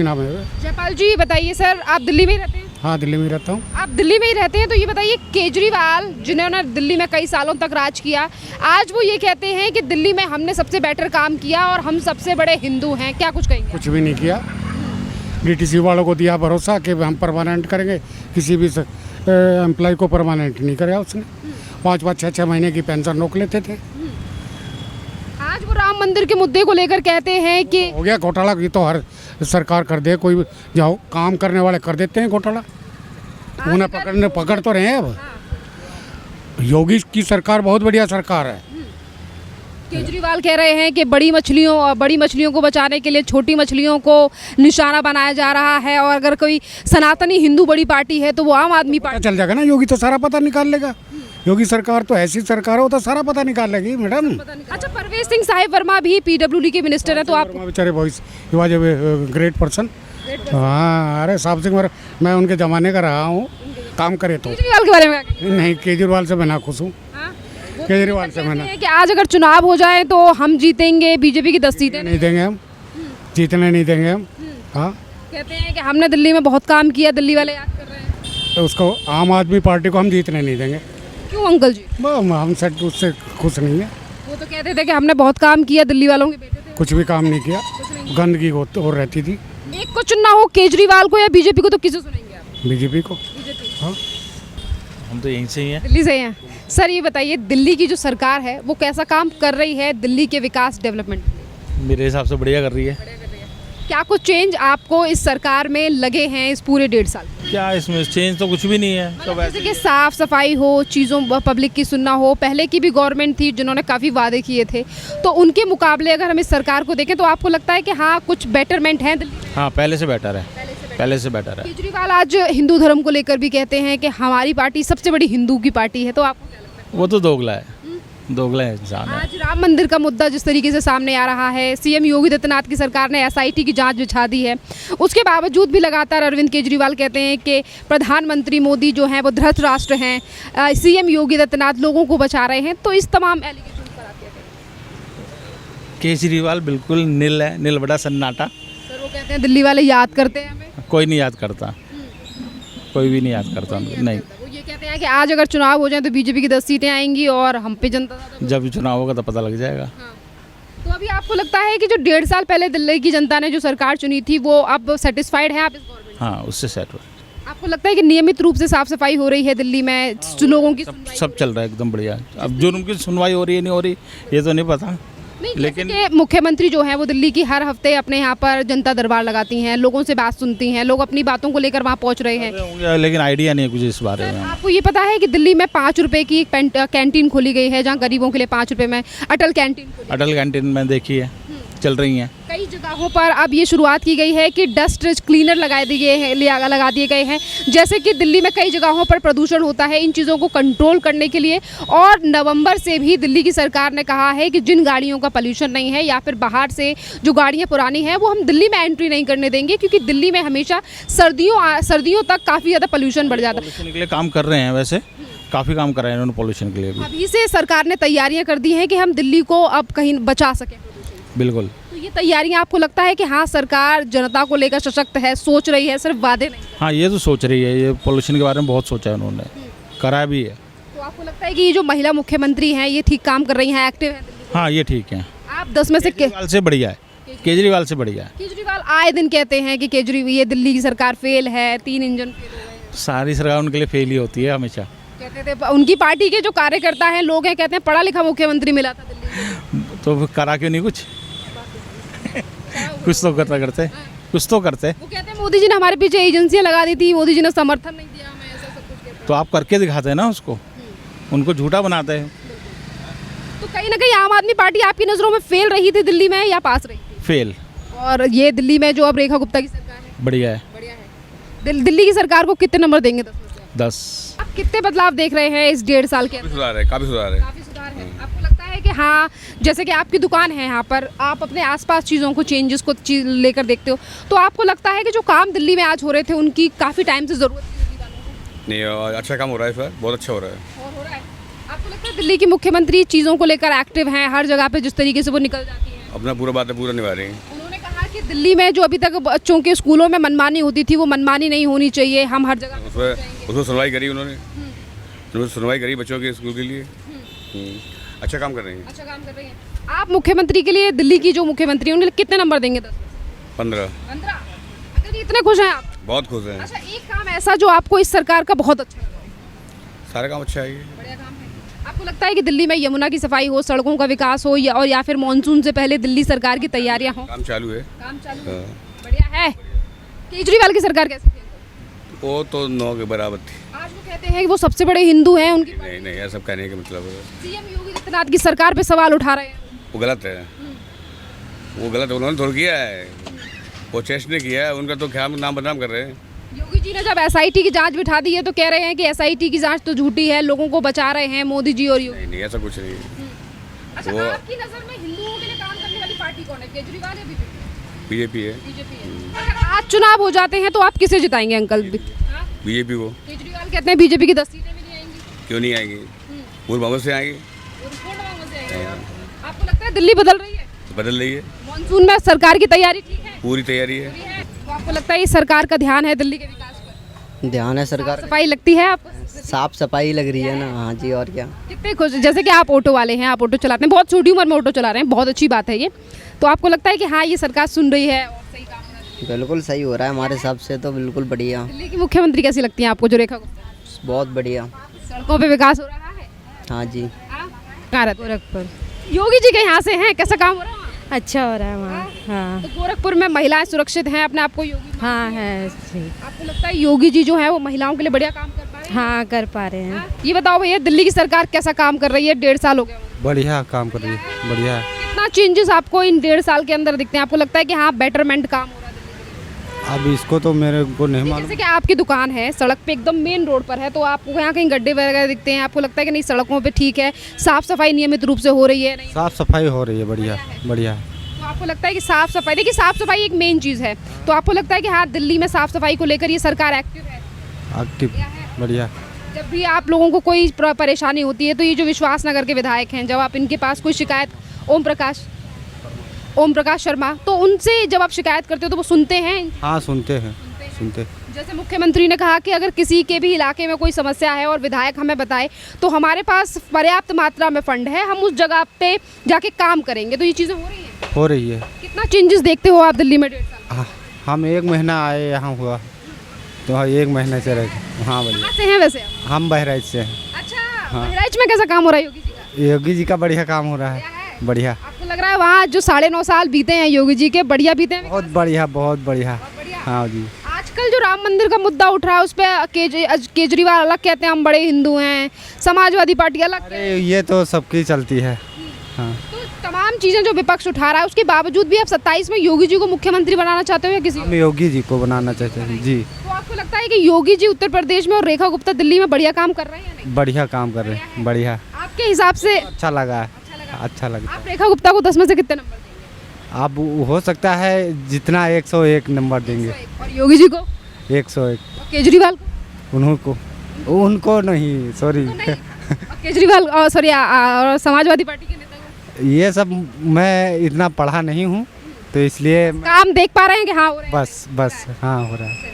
नाम है। जयपाल जी बताइए सर, आप दिल्ली में ही रहते हैं? हाँ, दिल्ली में रहता हूँ। आप दिल्ली में ही रहते हैं तो ये बताइए, केजरीवाल जिन्होंने दिल्ली में कई सालों तक राज किया, आज वो ये कहते हैं कि दिल्ली में हमने सबसे बेटर काम किया और हम सबसे बड़े हिंदू हैं, क्या कुछ कहेंगे? कुछ भी नहीं किया। डीटीसी वालों को दिया भरोसा कि हम परमानेंट करेंगे, किसी भी एम्प्लॉय को परमानेंट नहीं कराया उसने। 5-5, 6-6 महीने की पेंशन रोक लेते थे। आज वो राम मंदिर के मुद्दे को लेकर कहते हैं कि हो गया घोटाला, ये तो हर सरकार कर दे, कोई जाओ काम करने वाले कर देते हैं घोटाला। उन्हें पकड़ तो रहे हैं। अब योगी की सरकार बहुत बढ़िया सरकार है। केजरीवाल कह रहे हैं कि बड़ी मछलियों को बचाने के लिए छोटी मछलियों को निशाना बनाया जा रहा है, और अगर कोई सनातनी हिंदू बड़ी पार्टी है तो वो आम आदमी पार्टी। चल जाएगा ना, योगी तो सारा पता निकाल लेगा। योगी सरकार तो ऐसी सरकार है, वो तो सारा पता निकाल लेगी मैडम। अच्छा, परवेज सिंह साहिब वर्मा भी पीडब्ल्यूडी के मिनिस्टर हैं, तो आप बेचारे voice he was a great person. हाँ, अरे साहब सिंह, मैं उनके ज़माने का रहा हूँ, काम करे तो। केजरीवाल के बारे में नहीं, केजरीवाल से मैं ना खुश हूँ। केजरीवाल से मैंने कि आज अगर चुनाव हो जाए तो हम जीतेंगे, बीजेपी की 10 सीटें नहीं देंगे हम, जीतने नहीं देंगे हम। हाँ, कहते हैं कि हमने दिल्ली में बहुत काम किया, दिल्ली वाले याद कर रहे हैं। तो उसको आम आदमी पार्टी को हम जीतने नहीं देंगे। क्यों अंकल जी? हम सेट उससे खुश नहीं है। वो तो कहते थे कि हमने बहुत काम किया, दिल्ली वालों के बेटे थे। कुछ भी काम नहीं किया, गंदगी और रहती थी। एक को चुनना हो, केजरीवाल को या बीजेपी को, तो किसे सुनेंगे आप? बीजेपी को। हाँ, हम तो यहीं से ही हैं। दिल्ली से ही हैं। सर ये बताइए, दिल्ली की जो सरकार है वो कैसा काम कर रही है दिल्ली के विकास डेवलपमेंट? मेरे हिसाब से बढ़िया कर रही है। क्या कुछ चेंज आपको इस सरकार में लगे हैं इस पूरे 1.5 साल? क्या इसमें चेंज तो कुछ भी नहीं है, सब जैसे कि साफ सफाई हो, चीज़ों पब्लिक की सुनना हो। पहले की भी गवर्नमेंट थी जिन्होंने काफ़ी वादे किए थे, तो उनके मुकाबले अगर हम इस सरकार को देखें तो आपको लगता है कि हाँ कुछ बेटरमेंट है दिल्ली में? हाँ, पहले से बेटर है, पहले से बेटर है। केजरीवाल आज हिंदू धर्म को लेकर भी कहते हैं कि हमारी पार्टी सबसे बड़ी हिंदू की पार्टी है, तो आपको क्या लगता है? वो तो दोगला है, दोगला इंसान है। आज राम मंदिर का मुद्दा जिस तरीके से सामने आ रहा है, सीएम योगी आदित्यनाथ की सरकार ने एसआईटी की जांच बिछा दी है, उसके बावजूद भी लगातार अरविंद केजरीवाल कहते हैं कि प्रधानमंत्री मोदी जो हैं वो धृतराष्ट्र हैं, सीएम योगी आदित्यनाथ लोगों को बचा रहे हैं, तो इस तमाम एलिगेशन पर आप क्या कहेंगे? केजरीवाल बिल्कुल नील है, नील बड़ा सन्नाटा। सर वो कहते हैं दिल्ली वाले याद करते हैं हमें। कोई नहीं याद करता, कोई भी नहीं याद करता। नहीं, वो ये कहते हैं कि आज अगर चुनाव हो जाए तो बीजेपी की 10 सीटें आएंगी और हम पे जनता जब भी चुनाव होगा तो पता लग जाएगा। तो अभी आपको लगता है कि जो 1.5 साल पहले दिल्ली की जनता ने जो सरकार चुनी थी वो अब सेटिस्फाइड है आप इस गवर्नमेंट? हाँ, उससे सेट हो। आपको लगता है कि नियमित रूप से साफ सफाई हो रही है दिल्ली में, लोगों की सब चल रहा है एकदम बढ़िया। अब जो उनकी सुनवाई हो रही है नहीं हो रही ये तो नहीं पता, लेकिन मुख्यमंत्री जो है वो दिल्ली की हर हफ्ते अपने यहाँ पर जनता दरबार लगाती हैं, लोगों से बात सुनती हैं, लोग अपनी बातों को लेकर वहाँ पहुँच रहे हैं। लेकिन आइडिया नहीं है कुछ इस बारे में। आपको ये पता है कि दिल्ली में 5 रुपए की एक कैंटीन खोली गई है, जहाँ गरीबों के लिए 5 रुपए में अटल कैंटीन में देखी है, चल रही हैं। कई जगहों पर अब ये शुरुआत की गई है कि डस्ट क्लीनर लगा दिए गए हैं। जैसे कि दिल्ली में कई जगहों पर प्रदूषण होता है, इन चीज़ों को कंट्रोल करने के लिए, और नवंबर से भी दिल्ली की सरकार ने कहा है कि जिन गाड़ियों का पोल्यूशन नहीं है या फिर बाहर से जो गाड़ियाँ पुरानी हैं वो हम दिल्ली में एंट्री नहीं करने देंगे, क्योंकि दिल्ली में हमेशा सर्दियों तक काफ़ी ज़्यादा पोल्यूशन बढ़ जाता है। पोल्यूशन के लिए काम कर रहे हैं, वैसे काफ़ी काम कर रहे हैं उन्होंने पोल्यूशन के लिए भी। अभी से सरकार ने तैयारियाँ कर दी हैं कि हम दिल्ली को अब कहीं बचा सकें। बिल्कुल। तो ये तैयारियां आपको लगता है कि हाँ सरकार जनता को लेकर सशक्त है, सोच रही है, सिर्फ वादे नहीं? हाँ, ये तो सोच रही है, ये पोल्यूशन के बारे में बहुत सोचा है उन्होंने, करा भी है। तो आपको लगता है कि ये जो महिला मुख्यमंत्री हैं ये ठीक काम कर रही हैं, एक्टिव हैं? हाँ, ये ठीक है। आप 10 में से केजरीवाल से बढ़िया है, केजरीवाल से बढ़िया है। केजरीवाल आए दिन कहते हैं कि केजरीवाल ये दिल्ली की सरकार फेल है, 3 इंजन फेल हो गए। सारी सरकार उनके लिए फेल ही होती है हमेशा। कहते थे उनकी पार्टी के जो कार्यकर्ता हैं, लोग हैं, कहते हैं पढ़ा लिखा मुख्यमंत्री मिला था दिल्ली में। तो फिर करा क्यों नहीं कुछ? कुछ तो करते कुछ तो करते। वो कहते हैं मोदी जी ने हमारे पीछे एजेंसियां लगा दी थी, मोदी जी ने समर्थन नहीं दिया हमें, ऐसा सब कुछ कहते हैं। तो आप करके दिखाते हैं ना उसको, उनको झूठा बनाते हैं। तो कहीं ना कहीं आम आदमी पार्टी आपकी नज़रों में फेल रही थी दिल्ली में या पास रही थी? फेल। और ये दिल्ली में जो अब रेखा गुप्ता की सरकार है बढ़िया है। बढ़िया है। दिल्ली की सरकार को कितने नंबर देंगे 10 में से? 10। आप कितने बदलाव देख रहे हैं इस 1.5 साल के? काफ़ी सुधार है, काफ़ी सुधार है। काफ़ी सुधार है। आपको लगता है कि हाँ, जैसे कि आपकी दुकान है यहाँ पर, आप अपने आसपास चीज़ों को चेंजेस को लेकर देखते हो, तो आपको लगता है कि जो काम दिल्ली में आज हो रहे थे उनकी काफ़ी टाइम से ज़रूरत थी दिल्ली वालों को? नहीं, अच्छा काम हो रहा है इस बार, बहुत अच्छा हो रहा है। और हो रहा है। आपको लगता है दिल्ली की मुख्यमंत्री चीज़ों को लेकर एक्टिव हैं, हर जगह पे जिस तरीके से वो निकल जाती हैं? अपना पूरा बातें पूरा निभा रही हैं। उन्होंने कहा कि दिल्ली में जो अभी तक बच्चों के स्कूलों में मनमानी होती थी वो मनमानी नहीं होनी चाहिए, हम हर जगह उसमें सुनवाई करी उन्होंने सुनवाई करी बच्चों के स्कूल के लिए। अच्छा काम कर रहे हैं। अच्छा काम कर रही हैं। आप मुख्यमंत्री के लिए दिल्ली की जो मुख्यमंत्री हैं उन्हें कितने नंबर देंगे? 10 15। 15। अंकल जी इतने खुश हैं आप? बहुत खुश हैं। अच्छा एक काम ऐसा जो आपको इस सरकार का बहुत अच्छा लगा? सारा काम अच्छा है ये। बढ़िया काम है। आपको लगता है कि दिल्ली में यमुना की सफाई हो, सड़कों का विकास हो या फिर मानसून से पहले दिल्ली सरकार की तैयारियां हो? काम चालू है। काम चालू है। हाँ। बढ़िया है। केजरीवाल की सरकार कैसी थी? वो तो 9 के बराबर थी। आज वो कहते हैं कि वो सबसे बड़े हिंदू हैं, उनकी नहीं नहीं ऐसा कहने का मतलब है सीएम योगी आदित्यनाथ की सरकार पे सवाल उठा रहे हैं। वो गलत है। वो गलत उन्होंने थोड़ा किया है, वो चेस्ट ने किया है, उनका तो क्या नाम बदनाम कर रहे हैं। योगी जी ने जब एसआईटी की जांच बिठा दी है तो कह रहे हैं कि एसआईटी की जांच तो झूठी है, लोगों को बचा रहे हैं मोदी जी और योगी। नहीं नहीं ऐसा कुछ नहीं। अच्छा वो- आपकी नजर में हिंदुओं के लिए काम करने वाली पार्टी कौन है, केजरीवाल या बीजेपी? बीजेपी है। बीजेपी है। अगर आज चुनाव हो जाते हैं तो आप किसे जिताएंगे अंकल? हाँ? बीजेपी को। केजरीवाल कहते हैं बीजेपी की 10 सीटें भी नहीं आएंगी। क्यों नहीं आएगी? पूर्व कांग्रेस से आएगी। वो रिपोर्ट मांगने से आएंगी। आपको लगता है दिल्ली बदल रही है? बदल रही है। मानसून में सरकार की तैयारी ठीक है? पूरी तैयारी है। पूरी है। तो आपको लगता है इस सरकार का ध्यान है दिल्ली के विकास पर? ध्यान है सरकार। सफाई लगती है आपको? साफ सफाई लग रही है ना। हाँ जी, और क्या। कितने खुश, जैसे कि आप ऑटो वाले हैं, आप ऑटो चलाते हैं, बहुत छोटी उम्र में ऑटो चला रहे हैं, बहुत अच्छी बात है ये। तो आपको लगता है कि हाँ ये सरकार सुन रही है और सही काम हो रहा है? बिल्कुल सही हो रहा है हमारे हिसाब से तो, बिल्कुल बढ़िया। दिल्ली की मुख्यमंत्री कैसी लगती है आपको, जो रेखा गुप्ता? बहुत बढ़िया। सड़कों पे विकास हो रहा है? हाँ जी। हाँ? कहाँ रहते हो? गोरखपुर। योगी जी के यहाँ से हैं, कैसा काम हो रहा है वहाँ? अच्छा हो रहा है वहाँ। हाँ तो गोरखपुर में महिलाएं सुरक्षित हैं, अपने आप को योगी हाँ है सही। आपको लगता है योगी जी जो है वो महिलाओं के लिए बढ़िया काम कर पा रहे हैं? हाँ कर पा रहे हैं। हाँ? ये बताओ भैया दिल्ली की सरकार कैसा काम कर रही है? 1.5 साल हो गया उन्हें। बढ़िया काम कर रही है, बढ़िया है। कितना चेंजेस आपको इन 1.5 साल के अंदर दिखते हैं? आपको लगता है कि हाँ बेटरमेंट काम हो रहा है दिल्ली के अब इसको तो मेरे को नहीं लिए? मालूम। जैसे कि आपकी दुकान है सड़क पे एकदम मेन रोड पर है, तो आपको यहाँ कहीं गड्ढे वगैरह दिखते हैं? आपको लगता है कि नहीं सड़कों पे ठीक है, साफ सफाई नियमित रूप से हो रही है? नहीं साफ सफाई हो रही है, बढ़िया बढ़िया है। तो आपको लगता है कि साफ सफाई, देखिए साफ सफाई एक मेन चीज़ है, तो आपको लगता है कि हाँ दिल्ली में साफ सफाई को लेकर ये सरकार एक्टिव है? एक्टिव, बढ़िया। जब भी आप लोगों को कोई परेशानी होती है तो ये जो विश्वास नगर के विधायक हैं, जब आप इनके पास कोई शिकायत, ओम प्रकाश शर्मा, तो उनसे जब आप शिकायत करते हो तो वो सुनते हैं? हाँ सुनते हैं, सुनते। जैसे मुख्यमंत्री ने कहा कि अगर किसी के भी इलाके में कोई समस्या है और विधायक हमें बताए तो हमारे पास पर्याप्त मात्रा में फंड है, हम उस जगह पे जाके काम करेंगे। तो ये चीज़ें हो रही हैं? हो रही है। कितना चेंजेस देखते हो आप दिल्ली में 1.5 साल? हम 1 महीना आए यहाँ हुआ, तो हाँ 1 महीने से रहे। हाँ बढ़िया। कहाँ से हैं वैसे आप? हम बहराइच से हैं। अच्छा बहराइच में कैसा काम हो रहा है योगी जी का? योगी जी का बढ़िया काम हो रहा है, बढ़िया। आपको लग रहा है वहाँ जो 9.5 साल बीते हैं योगी जी के, बढ़िया बीते हैं? बहुत बढ़िया, बहुत बढ़िया। हाँ जी। आजकल जो राम मंदिर का मुद्दा उठ रहा है उस पर केजरीवाल अलग कहते हैं हम बड़े हिंदू हैं, समाजवादी पार्टी अलग कहते हैं। अरे ये तो सबकी चलती है। हाँ तो तमाम चीज़ें जो विपक्ष उठा रहा है उसके बावजूद भी आप 27 में योगी जी को मुख्यमंत्री बनाना चाहते हो या किसी हम योगी जी को बनाना चाहते हैं जी। तो आपको लगता है कि योगी जी उत्तर प्रदेश में और रेखा गुप्ता दिल्ली में बढ़िया काम कर रहे हैं या नहीं? बढ़िया काम कर रहे हैं, बढ़िया। आपके हिसाब से अच्छा लगा है, अच्छा लगा। आप रेखा गुप्ता को 10 में से कितने नंबर देंगे? आप हो सकता है जितना 101 नंबर देंगे। और योगी जी को? 101। और केजरीवाल को? उनको नहीं, सॉरी। और केजरीवाल सॉरी और समाजवादी पार्टी के नेता को? ये सब मैं इतना पढ़ा नहीं हूँ, तो इसलिए काम देख पा रहे हैं कि हाँ हो रहे हैं? बस हाँ हो रहा है।